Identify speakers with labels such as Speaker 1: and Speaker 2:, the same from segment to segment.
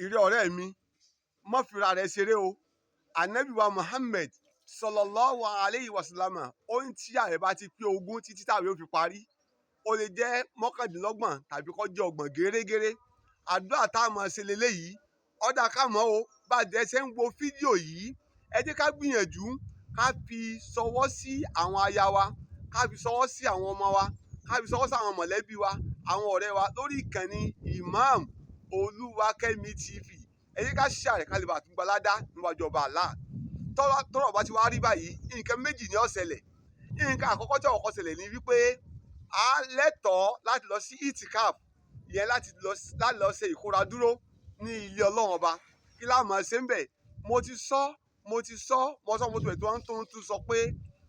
Speaker 1: ìrẹ́ ọ̀rẹ́ mi má fira rẹ̀ ṣeré o. Ànábì wa Muhammad sallallahu alayhi wa sallam ó ní tí ààrẹ bá ti pé 20 títí táwọn yóò fi parí, ó lè jẹ́ 29 tàbí kó jẹ́ 30 gẹ́rẹ́gẹ́rẹ́. Àdúrà tá a máa ṣe leléyìí, ọ̀dà ká mọ́ o bá a jẹ́ ṣe ń wo fídíò yìí, ẹ jẹ́ ká gbìyànjú ká fi ṣọwọ́ sí àwọn aya wa, ká fi ṣọwọ́ sí àwọn ọmọ wa, ká fi ṣọwọ́ sí àwọn mọ̀lẹ́bí wa, àwọn ọ̀rẹ́ wa lórí ìkànnì Imam Olúwakẹ́mi TV. Ẹ jẹ́ ká share ká lè bá tún gbaládá níwájú ọba Allah. Tọ́rọ̀ bá ti wá rí báyìí, nǹkan méjì ni ó ṣẹlẹ̀. Nǹkan àkọ́kọ́ tí ó kọ́kọ́ ṣẹlẹ̀ ni wípé a lẹ́tọ̀ọ́ láti lọ sí itikaf, ìyẹn láti lọ ṣe ìkóradúró ní ilé Ọlọ́run ọba. Kí la máa ṣe ń bẹ̀? Mo ti sọ tí wọ́n tún sọ pé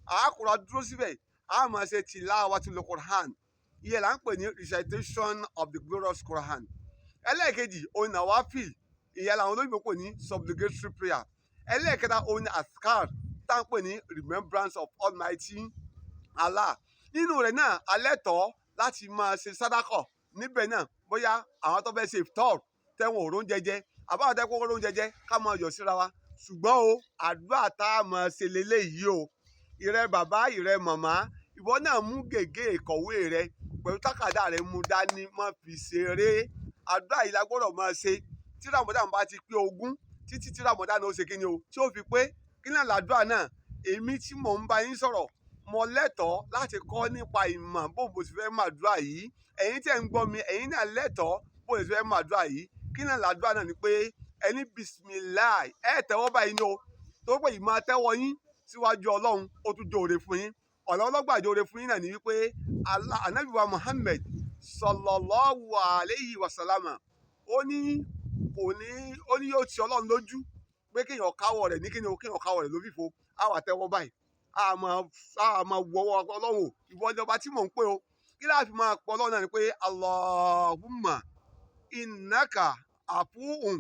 Speaker 1: a kóradúró síbẹ̀, a máa ṣe tilawatul Quran, ìyẹn là ń pè ní recitation of the glorious Quran. Ẹlẹ́ẹ̀kejì òun nawafil, ìyẹn làwọn olóyìnbó pè ní supplicatory prayer. Ẹlẹ́ẹ̀kẹta òun ni askar tá à ń pè ní remembrance of Almighty Allah. Nínú rẹ̀ náà alẹ́tọ̀ọ́ láti máa ṣe sádàkọ̀ níbẹ̀ náà, bóyá àwọn tó fẹ́ ṣe iftar tẹ́wọ̀n òrón jẹjẹ àbáwọn tẹ́kọ̀ òrón jẹjẹ ká máa yọ̀ síra wa. Ṣùgbọ́n o àdúrà tá a máa ṣe leléyìí o, ìrẹ́ bàbá ìrẹ́ màmá, ìwọ náà mú gègé ìkọ̀wé rẹ pẹ̀lú tákàdá rẹ mú dání, má fi ṣeré. Àdúrà yìí la gbọ́dọ̀ máa ṣe tí Ramadan bá ti pé 20 títí tí Ramadan ó ṣe kí ni o tí ó fi pé. Kí náà làdúrà náà? Èmi tí mò ń bá yín sọ̀rọ̀ mo lẹ́tọ̀ọ́ láti kọ́ nípa ìmọ̀ bó mo ti fẹ́ máa dúrà yìí. Ẹ̀yin tẹ́ ń gbọ́ mi, ẹ̀yin náà lẹ́tọ̀ọ́ bó ti fẹ́ máa dúrà yìí. Kí náà làdúrà náà ni pé ẹni bismillah ẹ tẹ́wọ́ báyìí ni o, tó pé ìmọ̀ tẹ́wọ́ yín síwájú Ọlọ́run ó tún jóore fún yín. Ọ̀nà ọlọ́gbà jóore fún yín náà ni wípé Ànábì wa Muhammad sallallahu alayhi wa sallam ó ní yóò ti Ọlọ́run lójú pé kéèyàn káwọ́ rẹ̀ ní kíni o, kéèyàn káwọ́ rẹ̀ lófìfo, á wà tẹ́wọ́ báyìí, á máa wọ́wọ́ Ọlọ́run o, ìwọ ni ọba tí mò ń pè o. Kí láà fi máa pọ̀ Ọlọ́run náà ni pé Allahumma innaka afuun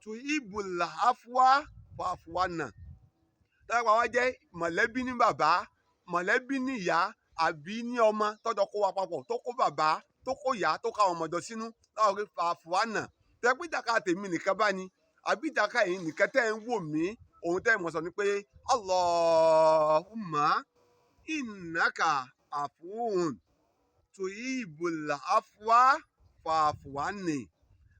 Speaker 1: tuhibbul afwa fa'fu anna. Tẹ́lẹ̀ wá jẹ́ mọ̀lẹ́bí ní bàbá, mọ̀lẹ́bí ní ìyá àbí ní ọmọ tọ́jọ́ kó wa papọ̀, tó kó bàbá tó kó ìyá tó ká àwọn ọmọdé sínú láwọn pé fa'fu anna. Tẹ́ pé ìjàkà tèmi nìkan bá ní àbí ìjàkà yìí nìkan tẹ́ ń wò mí, òun tẹ́ mọ̀ sọ ni pé Allahumma innaka afuun tuhibbul afwa fa'fu anni.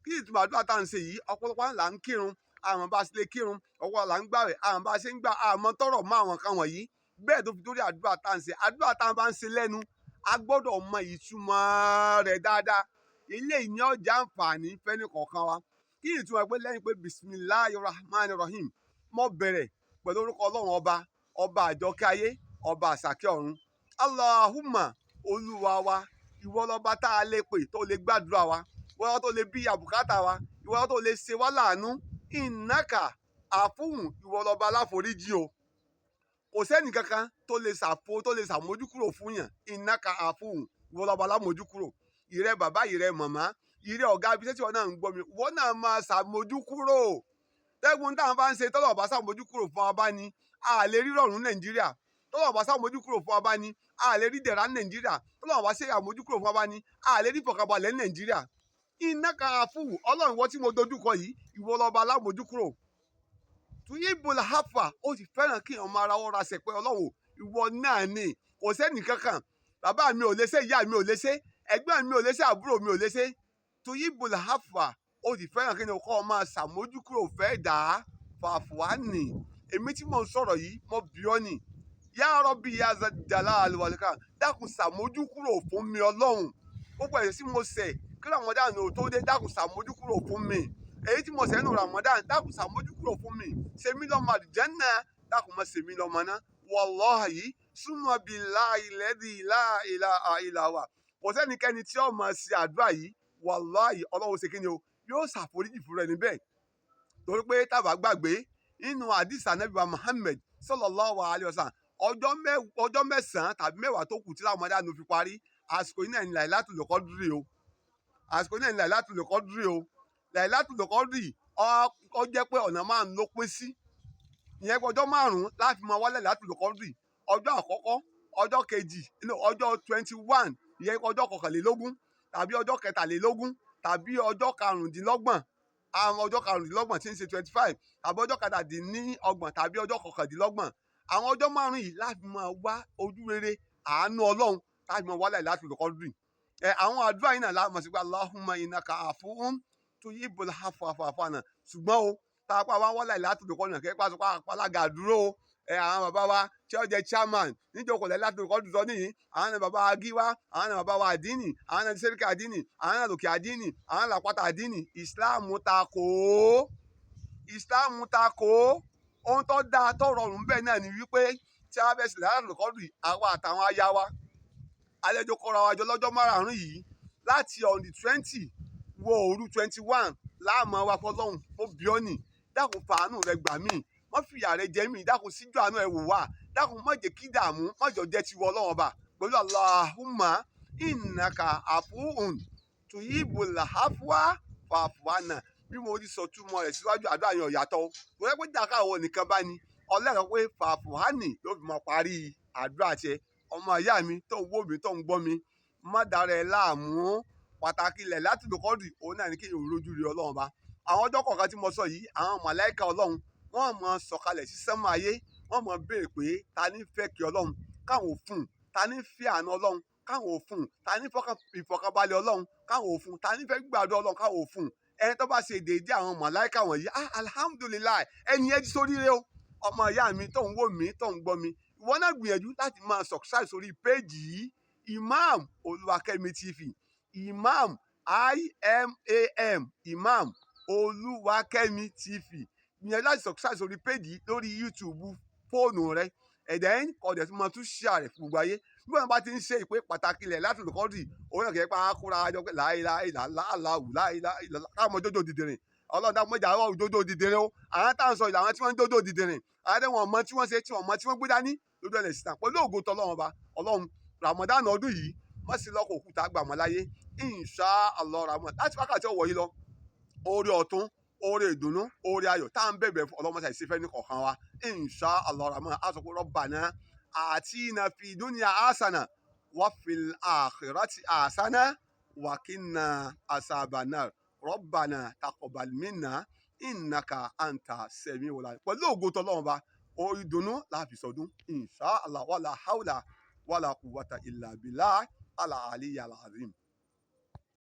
Speaker 1: Kí ni ìtumọ̀ àdúrà tá à ń ṣe yìí? Ọ̀pọ̀lọpọ̀ là ń kírun, àwọn bá ṣe lè kírun, ọ̀pọ̀ là ń gbààwẹ̀, àwọn bá ṣe ń gbà, àmọ́ tọrọ mọ́ àwọn kan wọ̀nyí. Bẹ́ẹ̀ tó fi dórí àdúrà tá à ń ṣe. Àdúrà tá à bá ń ṣe lẹ́nu, a gbọ́dọ̀ mọ ìtumọ̀ rẹ̀ dáadáa. Eléyìí ni ó jẹ́ àǹfààní fẹ́ni kọ̀ọ̀kan wa. Kí ni ìtumọ̀ pé lẹ́yìn pé bismillahir rahmanir rahim, mo bẹ̀rẹ̀ pẹ̀lú orúkọ Ọlọ́run ọba àjọkẹ́ ayé, ọba àṣàkẹ́ ọ̀run. Allahumma olúwa wa, ìwọ lọba tá a lè pè tó lè gbàdúrà wa, ìwọ lọba tó lè bí àbùkátà wa, ìwọ lọba tó lè ṣe wá láàánú. Innaka afuun, ìwọ lọba aláforíjì o. Kò sẹ́ni kankan tó lè ṣàmójúkúrò fún yàn. Innaka afuun, ìwọ lọba alámójúkúrò. Ìrẹ́ bàbá ìrẹ́ màmá, ìrẹ́ ọ̀gá ibi tí wọn náà ń gbọ́ mi, wọn náà máa ṣàmójúkúrò. Tẹ́gun táwọn bá ń ṣe tọ́lọ̀ bá ṣàmójúkúrò fún wa bá ní, a lè rí rọ̀rùn Nàìjíríà. Tọ́lọ̀ bá ṣàmójúkúrò fún wa bá ní, a lè rí dẹ̀ra Nàìjíríà. Tọ́lọ̀ bá ṣe àmójúkúrò fún wa bá ní, a lè rí fọkànbalẹ̀ Nàìjíríà. Innaka afuun, Ọlọ́run ìwọ tí mo dojúkọ yìí, ìwọ lọba alámójúkúrò. Tuhibbul afwa, ó sì fẹ́ràn kí ọmọ ara wọn ra ṣẹ̀pẹ́ Ọlọ́run, ìwọ náà ni. Kò sẹ́ni kankan, bàbá mi ò lè ṣe, ìyá mi ò lè ṣe, ẹgbẹ́ mi ò lè ṣe, àbúrò mi ò lè ṣe. Tuhibbul afwa, ó sì fẹ́ràn kí ni kó máa ṣàmójúkúrò fẹ́ dà á. Fa'fu anni, èmi tí mò ń sọ̀rọ̀ yìí mo bí ọ́ ni. Ya Rabbi ya zal jalal wal ikram, dákun ṣàmójúkúrò fún mi Ọlọ́run. Gbogbo ẹ̀ṣẹ̀ tí mo ṣẹ̀ kí Ramadan ò tó dé, dákun ṣàmójúkúrò fún mi. Èyí tí mo ṣẹ̀ nínú Ramadan, dákun ṣàmójúkúrò fún mi. Ṣe mí lọ́mọ àlùjánnà, dákun má ṣe mí lọ́mọ náà. Wallahi summa billahi alladhi la ilaha illa huwa. Kò sẹ́nikẹ́ni tí ó máa ṣe àdúrà yìí, wallahi Ọlọ́run ṣe kí ni o, yóò ṣàforíjì fún rẹ̀ níbẹ̀. Torí pé tábà gbàgbé nínú hadith Ànábì wa Muhammad sallallahu alayhi wa sallam, ọjọ́ 9 tàbí 10 tó kù tí Ramadan fi parí, àsìkò yìí náà ní Lailatul Qadri o. Àsìkò yìí náà ní Lailatul Qadri o. Lailatul Qadri ó jẹ́ pé ọ̀nà 5 ló pín sí. Ìyẹn pé ọjọ́ 5 láti máa wá Lailatul Qadri. Ọjọ́ àkọ́kọ́, ọjọ́ kejì, ọjọ́ 21, ìyẹn pé ọjọ́ 21 tàbí ọjọ́ 23 tàbí ọjọ́ 25 àwọn ọjọ́ karùndínlọ́gbọ̀n tí ń ṣe 25 tàbí ọjọ́ kẹtàdínlọ́gbọ̀n tàbí ọjọ́ kọkàndínlọ́gbọ̀n àwọn ọjọ́ márùn-ún yìí láti máa wá ojú rere àánú ọlọ́run láti máa wá Lailatul Qadri. Àwọn àdúrà yìí náà láàmú sí pé Allahumma innaka afuwwun tuhibbul afwa fa'fu anna ṣùgbọ́n o tá a pa wá wá Lailatul Qadri náà kẹ́kẹ́ pàṣẹ alága dúró o àwọn bàbá wa tí ó jẹ chairman níjókòó Lailatul Qadri sọ nìyí àwọn náà bàbá wa gíwá àwọn náà bàbá wa àdínì àwọn náà sẹ́ríkì àdínì àwọn náà lòkè àdínì àwọn náà làpáta àdínì ìsìláàmù takò ohun tó dáa tó rọrùn bẹ́ẹ̀ náà ni wípé tí a bẹ̀ sí Lailatul Qadri àwa àtàwọn aya wa àlejò kóra wa jọ lọ́jọ́ márùn-ún yìí láti on the 20 wo òru 21 láàmú wa fọlọ́hún ó bí ọ́ nì dákun fàánù rẹ gbà mí má fìyà rẹ jẹ mí dákun síjú àánú ẹ wò wá dákun má jẹ́ kí dààmú má jọ jẹ́ tiwọ́ Ọlọ́run ọba pẹ̀lú Allahumma innaka afuwun tuhibbul afwa fa'fu anna bí mo ti sọ túmọ̀ rẹ̀ síwájú àdúrà yẹn ọ̀yàtọ̀ mo rẹ́ pé dàkà àwọn nìkan bá ní ọlẹ́rọ̀ pé fa'fu anni ló fi máa parí àdúrà tiẹ̀ ọmọ ìyá mi tó ń wò mí tó ń gbọ́ mi má dára ẹ láàmú pàtàkì Lailatul Qadri òun náà ní kí èèyàn lójú rí Ọlọ́run ọba àwọn ọjọ́ kọ̀ọ̀kan tí mo sọ yìí àwọn màláíkà Ọlọ́run wọ́n mọ sọ̀kalẹ̀ sí sánmọ̀ ayé wọ́n mọ béèrè pé ta ní fẹ́ kí Ọlọ́run káwọn ò fún ta ní fẹ́ àánú Ọlọ́run káwọn ò fún ta ní ìfọ̀kànbalẹ̀ Ọlọ́run káwọn ò fún ta ní fẹ́ gbàdúrà Ọlọ́run káwọn ò fún ẹni tó bá ṣe déédéé àwọn màláíkà wọ̀nyí alhamdulilayi ẹni yẹn ti sóríire o ọmọ ìyá mi tó ń wò mí tó ń gbọ́ mi ìwọ náà gbìyànjú láti máa subscribe sórí péèjì yìí Imam Olúwakẹ́mi TV Imam Imam Olúwakẹ́mi TV gbìyànjú láti subscribe sórí péèjì lórí YouTube fóònù rẹ ẹ̀dẹ̀ kọ̀dẹ̀ tí mo tún share rẹ̀ fún gbogbo ayé bí wọn bá ti ń ṣe ìpè pàtàkì Lailatul Qadri òun náà kẹ́ pa kúra ajọ pé láìláìláìláìláwù káàmọ́ jójó dìdìrín ọlọ́run dákun mọ́jà àwọn òjòjò dìdìrín o àwọn táwọn sọ ìlànà tí wọ́n ń jójó dìdìrín àwọn tẹ́wọ̀n ọmọ tí wọ́n ṣe tí wọ́n mọ tí wọ́n gbé dání lójú ẹ̀lẹ̀ síta pẹ̀lú ògo tọ́lọ́run ọba ọlọ́run Ramadan ọdún yìí wọ́n sì lọ́kọ̀ òkúta gbàmọ́ láyé insha Allah Ramadan láti wákàtí ọ̀wọ̀ yìí lọ oore ọ̀tún oore ìdùnnú oore ayọ̀ tá à ń bẹ̀bẹ̀ ọlọ́mọṣà ìṣẹ́fẹ́ ní kọ̀ọ̀kan wa insha Allah Ramadan á sọ pé Rabbana atina fi dunya hasana wa fil akhirati hasana wa qina azaban nar Rabbana taqabbal minna innaka anta samiul alim pẹ̀lú ògo tọ́lọ́run ba orí ìdùnnú láàfi sọdún insha Allah wala hawla wala quwwata illa billah al aliyyil azim.